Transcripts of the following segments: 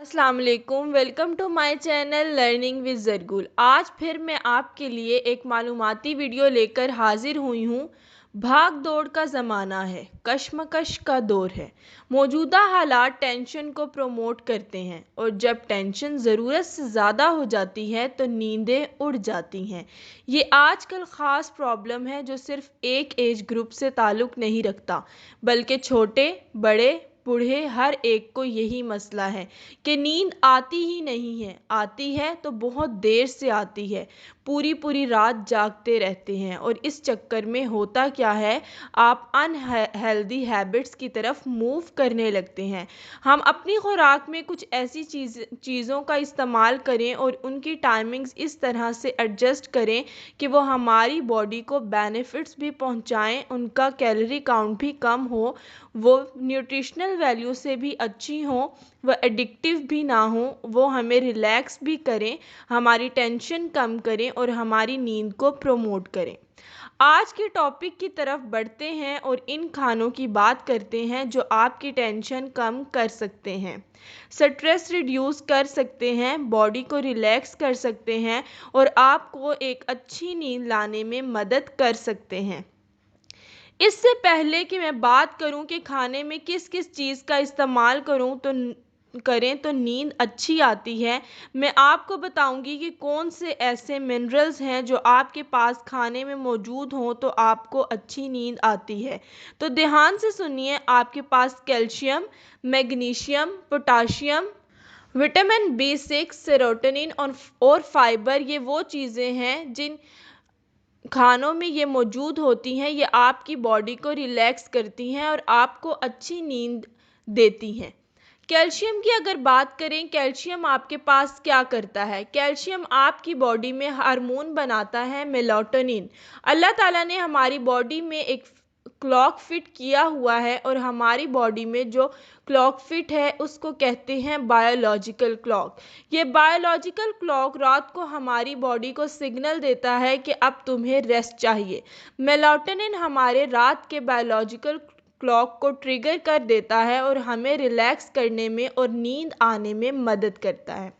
अस्सलाम वालेकुम। Welcome to my channel learning with Zargul. आज फिर मैं आपके लिए एक मालूमाती वीडियो लेकर हाजिर हुई हूँ। भाग दौड़ का ज़माना है, कश्मकश का दौर है। मौजूदा हालात टेंशन को प्रमोट करते हैं और जब टेंशन ज़रूरत से ज़्यादा हो जाती है तो नींदें उड़ जाती हैं। ये आजकल ख़ास प्रॉब्लम है जो सिर्फ एक एज ग्रुप से ताल्लुक़ नहीं रखता, बल्कि छोटे बड़े बूढ़े हर एक को यही मसला है कि नींद आती ही नहीं है। आती है तो बहुत देर से आती है। पूरी पूरी रात जागते रहते हैं और इस चक्कर में होता क्या है, आप अनहेल्दी हैबिट्स की तरफ मूव करने लगते हैं। हम अपनी खुराक में कुछ ऐसी चीज़ों का इस्तेमाल करें और उनकी टाइमिंग्स इस तरह से एडजस्ट करें कि वो हमारी बॉडी को बेनिफिट्स भी पहुंचाएं, उनका कैलोरी काउंट भी कम हो, वो न्यूट्रिशनल वैल्यू से भी अच्छी हो, वह एडिक्टिव भी ना हो, वो हमें रिलैक्स भी करें, हमारी टेंशन कम करें और हमारी नींद को प्रमोट करें। आज के टॉपिक की तरफ बढ़ते हैं और इन खानों की बात करते हैं जो आपकी टेंशन कम कर सकते हैं, स्ट्रेस रिड्यूस कर सकते हैं, बॉडी को रिलैक्स कर सकते हैं और आपको एक अच्छी नींद लाने में मदद कर सकते हैं। इससे पहले कि मैं बात करूं कि खाने में किस किस चीज़ का इस्तेमाल करें तो नींद अच्छी आती है, मैं आपको बताऊंगी कि कौन से ऐसे मिनरल्स हैं जो आपके पास खाने में मौजूद हों तो आपको अच्छी नींद आती है। तो ध्यान से सुनिए। आपके पास calcium, magnesium, potassium, vitamin B 6, serotonin और फाइबर, ये वो चीज़ें हैं जिन खानों में ये मौजूद होती हैं। ये आपकी बॉडी को रिलैक्स करती हैं और आपको अच्छी नींद देती हैं। कैल्शियम की अगर बात करें, कैल्शियम आपके पास क्या करता है? कैल्शियम आपकी बॉडी में हार्मोन बनाता है मेलाटोनिन। अल्लाह ताला ने हमारी बॉडी में एक क्लॉक फिट किया हुआ है और हमारी बॉडी में जो क्लॉक फिट है उसको कहते हैं बायोलॉजिकल क्लॉक। ये बायोलॉजिकल क्लॉक रात को हमारी बॉडी को सिग्नल देता है कि अब तुम्हें रेस्ट चाहिए। मेलाटोनिन हमारे रात के बायोलॉजिकल क्लॉक को ट्रिगर कर देता है और हमें रिलैक्स करने में और नींद आने में मदद करता है।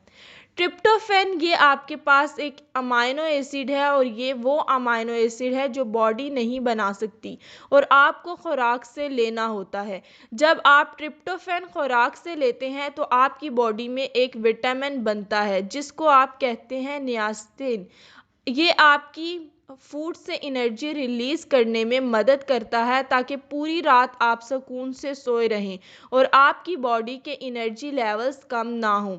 ट्रिप्टोफैन, ये आपके पास एक अमाइनो एसिड है और ये वो अमाइनो एसिड है जो बॉडी नहीं बना सकती और आपको खुराक से लेना होता है। जब आप ट्रिप्टोफैन खुराक से लेते हैं तो आपकी बॉडी में एक विटामिन बनता है जिसको आप कहते हैं नियासिन। ये आपकी फूड से एनर्जी रिलीज़ करने में मदद करता है ताकि पूरी रात आप सुकून से सोए रहें और आपकी बॉडी के एनर्जी लेवल्स कम ना हों।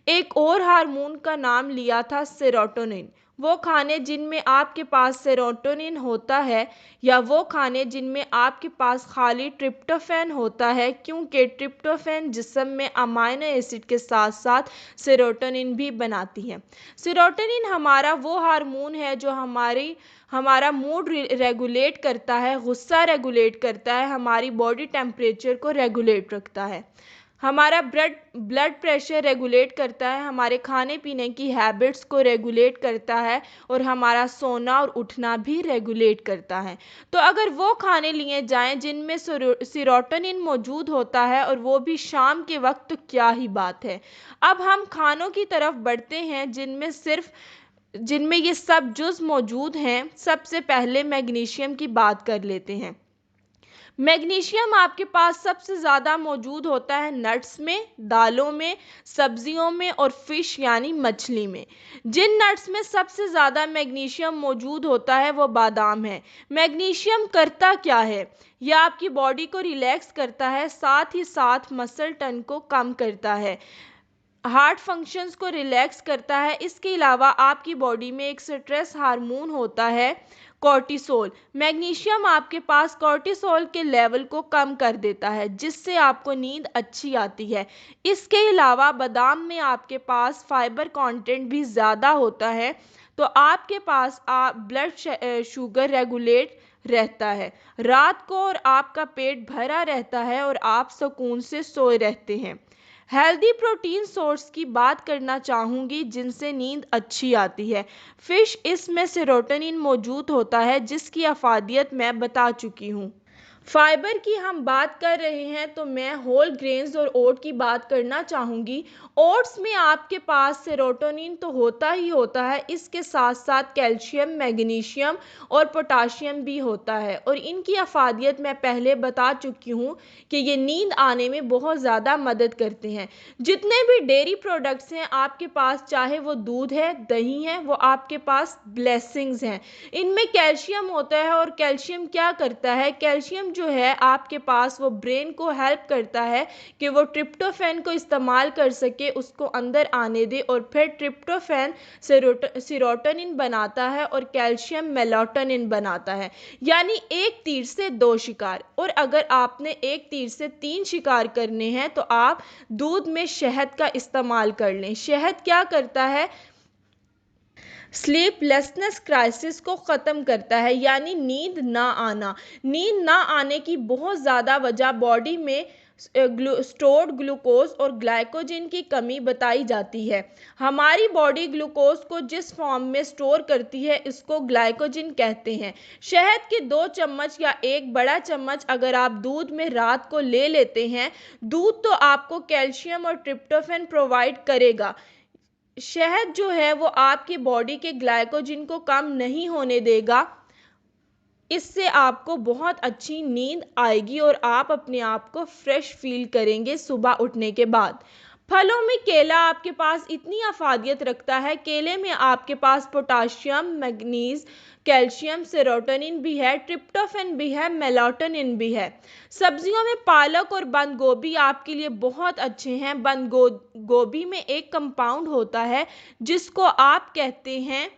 एक और हार्मोन का नाम लिया था सेरोटोनिन। वो खाने जिनमें आपके पास सेरोटोनिन होता है या वो खाने जिनमें आपके पास खाली ट्रिप्टोफैन होता है, क्योंकि ट्रिप्टोफैन जिस्म में अमाइनो एसिड के साथ साथ सेरोटोनिन भी बनाती है। सेरोटोनिन हमारा वो हार्मोन है जो हमारा मूड रेगुलेट करता है, गुस्सा रेगुलेट करता है, हमारी बॉडी टेम्परेचर को रेगुलेट रखता है, हमारा ब्लड प्रेशर रेगुलेट करता है, हमारे खाने पीने की हैबिट्स को रेगुलेट करता है और हमारा सोना और उठना भी रेगुलेट करता है। तो अगर वो खाने लिए जाएं जिनमें सेरोटोनिन मौजूद होता है और वो भी शाम के वक्त, तो क्या ही बात है। अब हम खानों की तरफ बढ़ते हैं जिनमें ये सब जुज़ मौजूद हैं। सबसे पहले मैग्नीशियम की बात कर लेते हैं। मैग्नीशियम आपके पास सबसे ज़्यादा मौजूद होता है नट्स में, दालों में, सब्जियों में और फिश यानी मछली में। जिन नट्स में सबसे ज़्यादा मैग्नीशियम मौजूद होता है वो बादाम है। मैग्नीशियम करता क्या है? यह आपकी बॉडी को रिलैक्स करता है, साथ ही साथ मसल टन को कम करता है, हार्ट फंक्शंस को रिलैक्स करता है। इसके अलावा आपकी बॉडी में एक स्ट्रेस हार्मोन होता है कॉर्टिसोल। मैग्नीशियम आपके पास कॉर्टिसोल के लेवल को कम कर देता है जिससे आपको नींद अच्छी आती है। इसके अलावा बादाम में आपके पास फाइबर कंटेंट भी ज़्यादा होता है तो आपके पास ब्लड शुगर रेगुलेट रहता है रात को और आपका पेट भरा रहता है और आप सुकून से सोए रहते हैं। हेल्दी प्रोटीन सोर्स की बात करना चाहूँगी जिनसे नींद अच्छी आती है। फ़िश, इसमें सेरोटोनिन मौजूद होता है जिसकी अफादियत मैं बता चुकी हूँ। फाइबर की हम बात कर रहे हैं तो मैं होल ग्रेन्स और ओट की बात करना चाहूँगी। ओट्स में आपके पास सेरोटोनिन तो होता ही होता है, इसके साथ साथ कैल्शियम, मैग्नीशियम और पोटाशियम भी होता है और इनकी अफादियत मैं पहले बता चुकी हूँ कि ये नींद आने में बहुत ज़्यादा मदद करते हैं। जितने भी डेयरी प्रोडक्ट्स हैं आपके पास, चाहे वो दूध है, दही है, वो आपके पास ब्लेसिंग्स हैं। इनमें कैल्शियम होता है और कैल्शियम क्या करता है, कैल्शियम जो है आपके पास वो ब्रेन को हेल्प करता है कि वो ट्रिप्टोफैन को इस्तेमाल कर सके, उसको अंदर आने दे और फिर ट्रिप्टोफैन सेरोटोनिन बनाता है और कैल्शियम मेलाटोनिन बनाता है। यानी एक तीर से दो शिकार। और अगर आपने एक तीर से तीन शिकार करने हैं तो आप दूध में शहद का इस्तेमाल कर लें। शहद क्या करता है, स्लीपलेसनेस क्राइसिस को ख़त्म करता है, यानी नींद ना आना। नींद ना आने की बहुत ज़्यादा वजह बॉडी में स्टोर्ड ग्लूकोज और ग्लाइकोजन की कमी बताई जाती है। हमारी बॉडी ग्लूकोज को जिस फॉर्म में स्टोर करती है इसको ग्लाइकोजन कहते हैं। शहद के 2 चम्मच या 1 बड़ा चम्मच अगर आप दूध में रात को ले लेते हैं, दूध तो आपको कैल्शियम और ट्रिप्टोफैन प्रोवाइड करेगा। शहद जो है वो आपकी बॉडी के ग्लाइकोजन को कम नहीं होने देगा। इससे आपको बहुत अच्छी नींद आएगी और आप अपने आप को फ्रेश फील करेंगे सुबह उठने के बाद। फलों में केला आपके पास इतनी अफादियत रखता है। केले में आपके पास पोटाशियम, मैग्नीज, कैल्शियम, सेरोटोनिन भी है, ट्रिप्टोफैन भी है, मेलाटोनिन भी है। सब्जियों में पालक और बंद गोभी आपके लिए बहुत अच्छे हैं। बंद गोभी में एक कंपाउंड होता है जिसको आप कहते हैं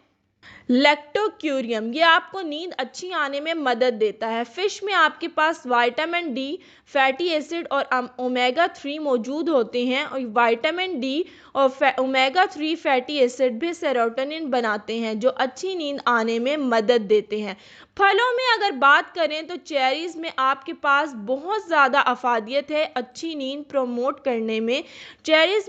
लैक्टोक्यूरियम, ये आपको नींद अच्छी आने में मदद देता है। फिश में आपके पास विटामिन डी, फैटी एसिड और ओमेगा 3 मौजूद होते हैं और विटामिन डी और ओमेगा 3 फैटी एसिड भी सेरोटोनिन बनाते हैं जो अच्छी नींद आने में मदद देते हैं। फलों में अगर बात करें तो चेरीज में आपके पास बहुत ज़्यादा अफादियत है अच्छी नींद प्रमोट करने में। चेरीज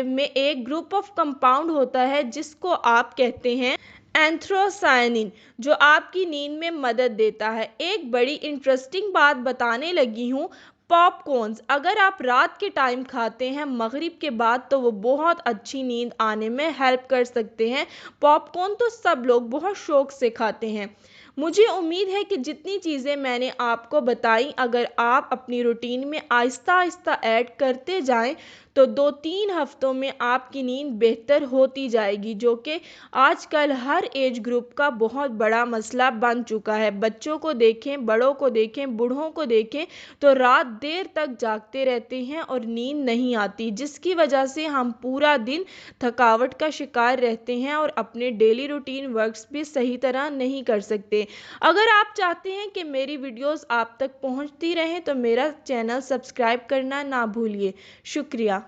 में एक ग्रुप ऑफ कंपाउंड होता है जिसको आप कहते हैं एंथ्रोसायनिन, जो आपकी नींद में मदद देता है। एक बड़ी इंटरेस्टिंग बात बताने लगी हूँ, पॉपकॉर्न्स अगर आप रात के टाइम खाते हैं मगरिब के बाद तो वो बहुत अच्छी नींद आने में हेल्प कर सकते हैं। पॉपकॉर्न तो सब लोग बहुत शौक से खाते हैं। मुझे उम्मीद है कि जितनी चीज़ें मैंने आपको बताई अगर आप अपनी रूटीन में आहिस्ता आहिस्ता ऐड करते जाएं तो 2-3 हफ्तों में आपकी नींद बेहतर होती जाएगी, जो कि आजकल हर एज ग्रुप का बहुत बड़ा मसला बन चुका है। बच्चों को देखें, बड़ों को देखें, बूढ़ों को देखें तो रात देर तक जागते रहते हैं और नींद नहीं आती, जिसकी वजह से हम पूरा दिन थकावट का शिकार रहते हैं और अपने डेली रूटीन वर्क्स भी सही तरह नहीं कर सकते। अगर आप चाहते हैं कि मेरी वीडियोस आप तक पहुंचती रहें तो मेरा चैनल सब्सक्राइब करना ना भूलिए। शुक्रिया।